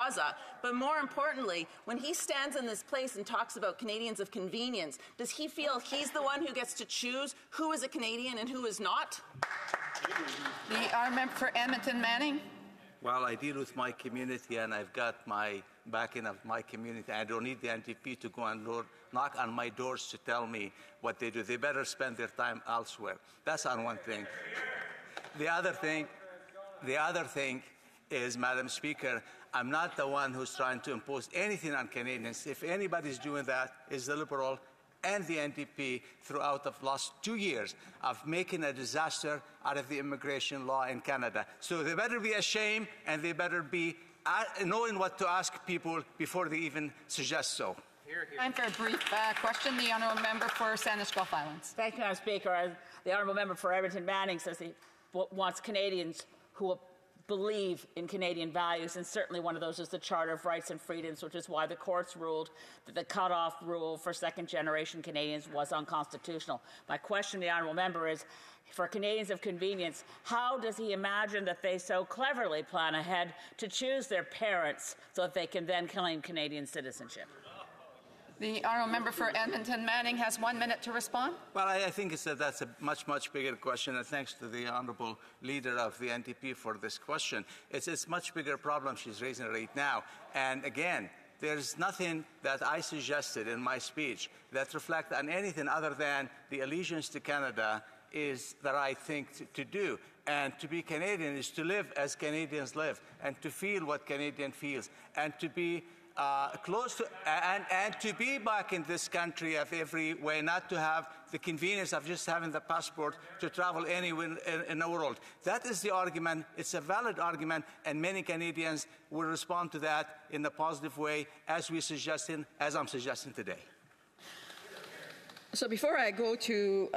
causa. But more importantly, when he stands in this place and talks about Canadians of convenience, does he feel he's the one who gets to choose who is a Canadian and who is not? The honourable member for Edmonton Manning. Well, I deal with my community and I've got my backing of my community. I don't need the NDP to go and knock on my doors to tell me what they do. They better spend their time elsewhere. That's on one thing. The other thing is, Madam Speaker, I'm not the one who's trying to impose anything on Canadians. If anybody's doing that, it's the Liberal and the NDP throughout the last 2 years of making a disaster out of the immigration law in Canada. So they better be ashamed and they better be knowing what to ask people before they even suggest so. Time for a brief question. The honourable member for Saanich Gulf Islands. Thank you, Madam Speaker. The honourable member for Edmonton Manning says he wants Canadians who will believe in Canadian values, and certainly one of those is the Charter of Rights and Freedoms, which is why the courts ruled that the cut-off rule for second-generation Canadians was unconstitutional. My question to the honourable member is, for Canadians of convenience, how does he imagine that they so cleverly plan ahead to choose their parents so that they can then claim Canadian citizenship? The honourable member for Edmonton Manning has 1 minute to respond. Well, I think that's a much bigger question, and thanks to the honourable leader of the NDP for this question. It's a much bigger problem she's raising right now. And again, there's nothing that I suggested in my speech that reflects on anything other than the allegiance to Canada is the right thing to do. And to be Canadian is to live as Canadians live, and to feel what Canadian feels, and to be close to, and to be back in this country of every way, not to have the convenience of just having the passport to travel anywhere in the world. That is the argument. It's a valid argument, and many Canadians will respond to that in a positive way, as I'm suggesting today. So before I go to